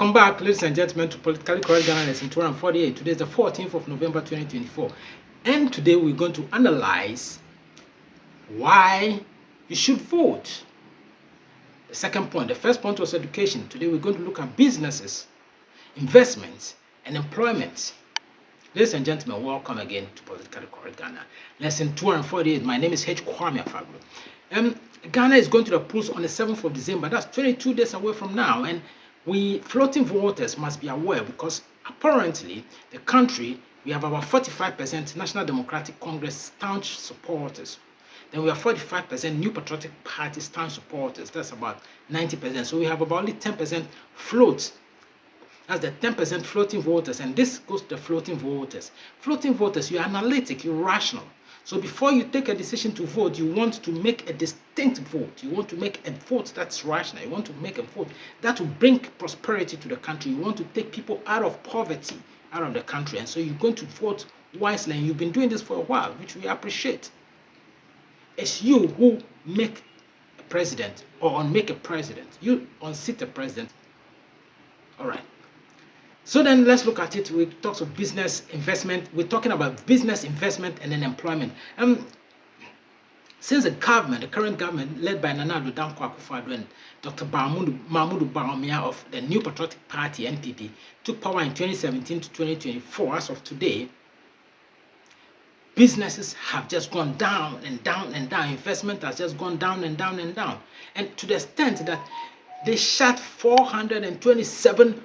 Welcome back, ladies and gentlemen, to Politically Correct Ghana Lesson 248. Today is the 14th of November 2024, and today we're going to analyze why you should vote. The second point, the first point was education. Today we're going to look at businesses, investments, and employment. Ladies and gentlemen, welcome again to Politically Correct Ghana Lesson 248. My name is H. Kwame Afagro. Ghana is going to the polls on the 7th of December. That's 22 days away from now, and we floating voters must be aware, because apparently the country, we have about 45% National Democratic Congress staunch supporters. Then we have 45% New Patriotic Party staunch supporters. That's about 90%. So we have about only 10% float. That's the 10% floating voters, and this goes to the floating voters. Floating voters, you're analytic, you're rational. So before you take a decision to vote, you want to make a distinct vote. You want to make a vote that's rational. You want to make a vote that will bring prosperity to the country. You want to take people out of poverty, out of the country. And so you're going to vote wisely. And you've been doing this for a while, which we appreciate. It's you who make a president or unmake a president. You unseat a president. All right. So then let's look at it. We talk of business investment. We're talking about business investment and then employment. Since the current government led by Nana Addo Dankwa Akufo-Addo and Dr. Mahmoud Bawumia of the New Patriotic Party (NPP) took power in 2017 to 2024, as of today, businesses have just gone down and down and down. Investment has just gone down and down and down. And to the extent that they shut 427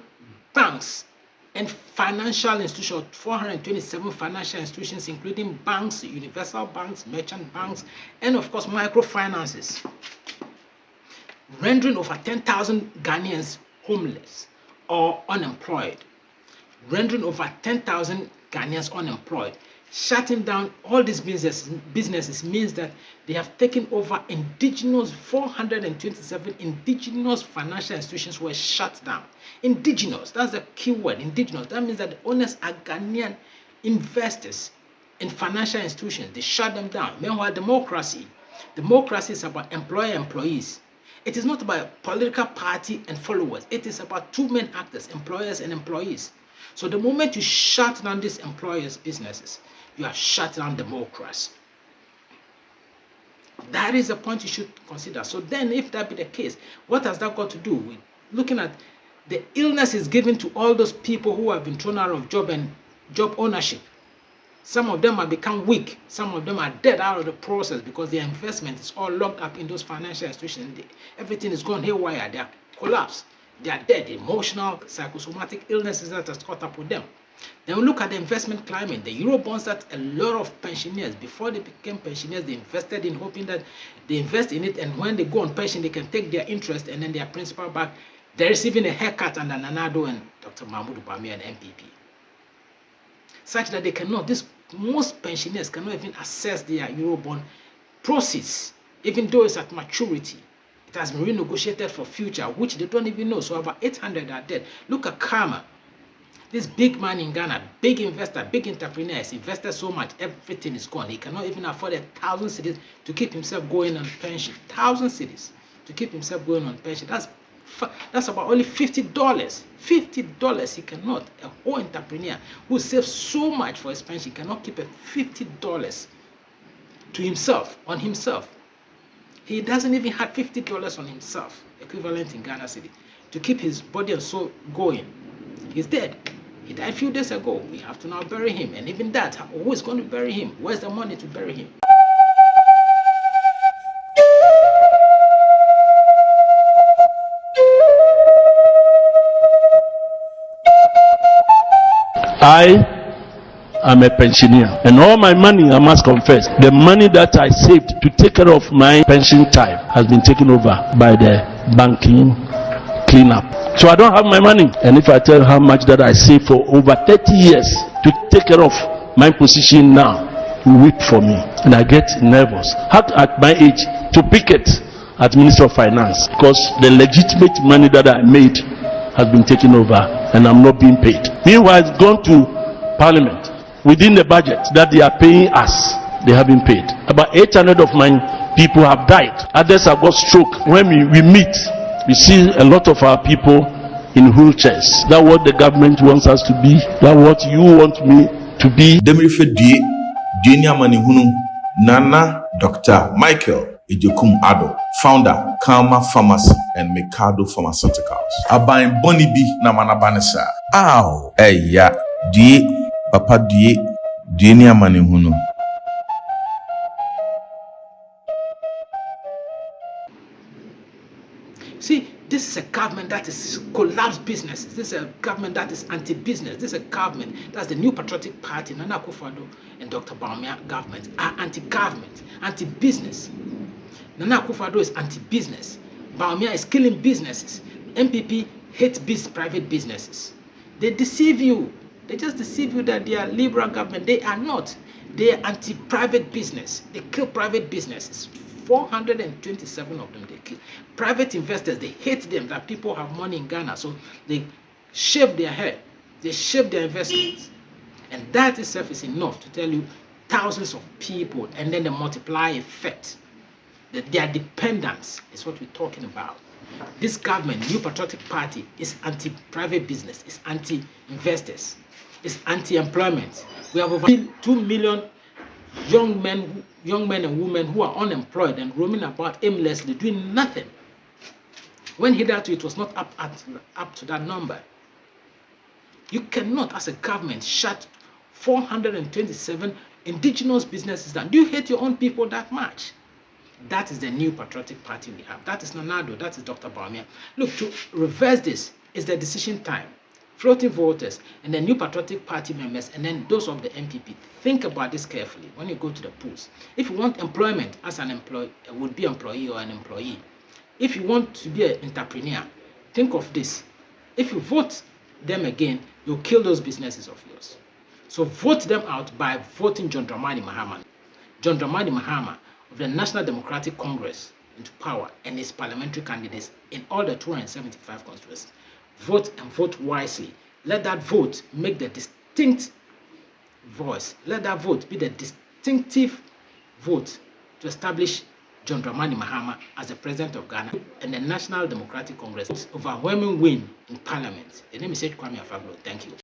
banks and financial institutions, 427 financial institutions, including banks, universal banks, merchant banks, and of course microfinances, rendering over 10,000 Ghanaians homeless or unemployed. Rendering over 10,000 Ghanaians unemployed. Shutting down all these businesses means that they have taken over 427 indigenous financial institutions were shut down. Indigenous, that's the key word, indigenous. That means that the owners are Ghanaian investors in financial institutions. They shut them down. Meanwhile, democracy is about employees. It is not about political party and followers. It is about two main actors, employers and employees. So the moment you shut down these employers' businesses, you are shut down democracy. That is a point you should consider. So then, if that be the case, what has that got to do with looking at the illness is given to all those people who have been thrown out of job and job ownership? Some of them have become weak. Some of them are dead out of the process because their investment is all locked up in those financial institutions. Everything is gone haywire. They are collapsed. They are dead. Emotional, psychosomatic illnesses that has caught up with them. Then we look at the investment climate. The Eurobonds that a lot of pensioners, before they became pensioners, they invested in, hoping that they invest in it, and when they go on pension, they can take their interest and then their principal back. They're receiving a haircut under Nana Addo and Dr. Mahmoud Bawumia and NPP, such that they cannot. Most pensioners cannot even access their Eurobond proceeds, even though it's at maturity. It has been renegotiated for future, which they don't even know. So about 800 are dead. Look at Karma. This big man in Ghana, big investor, big entrepreneur, has invested so much, everything is gone. He cannot even afford 1,000 cedis to keep himself going on pension. 1,000 cedis to keep himself going on pension. That's about only $50. $50 he cannot. A whole entrepreneur who saves so much for his pension cannot keep a $50 to himself, on himself. He doesn't even have $50 on himself, equivalent in Ghana city, to keep his body and soul going. He's dead. He died a few days ago. We have to now bury him. And even that, who is going to bury him? Where's the money to bury him? I am a pensioner, and all my money, I must confess, the money that I saved to take care of my pension time has been taken over by the banking cleanup. So I don't have my money. And if I tell how much that I saved for over 30 years to take care of my position now, you weep for me. And I get nervous. How at my age to picket as Minister of Finance, because the legitimate money that I made has been taken over and I'm not being paid. Meanwhile, it's gone to Parliament. Within the budget that they are paying us, they have been paid. About 800 of my people have died. Others have got stroke. When we meet, we see a lot of our people in wheelchairs. That what the government wants us to be. That what you want me to be. Demrife die ni amani hunu Nana Dr. Michael Ejekum Ado, founder Kalma Pharmacy and Mikado Pharmaceuticals. Abain boni bi na manabanesa. Ow, ya die papa die ni amani hunu. See, this is a government that is collapsed businesses. This is a government that is anti-business. This is a government that's the New Patriotic Party, Nana Akufo-Addo and Dr. Bawumia government are anti-government, anti-business. Nana Akufo-Addo is anti-business. Bawumia is killing businesses. MPP hates private businesses. They deceive you. They just deceive you that they are liberal government. They are not. They are anti-private business. They kill private businesses. 427 of them they kill. Private investors, they hate them that people have money in Ghana, so they shave their hair, they shave their investments. And that itself is enough to tell you thousands of people, and then the multiply effect. Their dependence is what we're talking about. This government, New Patriotic Party, is anti-private business, is anti-investors, is anti-employment. We have over 2 million young men and women who are unemployed and roaming about aimlessly doing nothing. When hitherto it was not up to that number. You cannot, as a government, shut 427 indigenous businesses down. Do you hate your own people that much? That is the New Patriotic Party we have. That is Nana-Addo, that is Dr. Bawumia. Look, to reverse this is the decision time. Floating voters and the New Patriotic Party members and then those of the MPP. Think about this carefully when you go to the polls. If you want employment as an employee, would-be employee or an employee. If you want to be an entrepreneur, think of this. If you vote them again, you'll kill those businesses of yours. So vote them out by voting John Dramani Mahama. John Dramani Mahama of the National Democratic Congress into power and his parliamentary candidates in all the 275 constituencies. Vote and vote wisely. Let that vote make the distinct voice. Let that vote be the distinctive vote to establish John Dramani Mahama as the president of Ghana and the National Democratic Congress. Overwhelming win in parliament. The name is Kwame Afaglo. Thank you.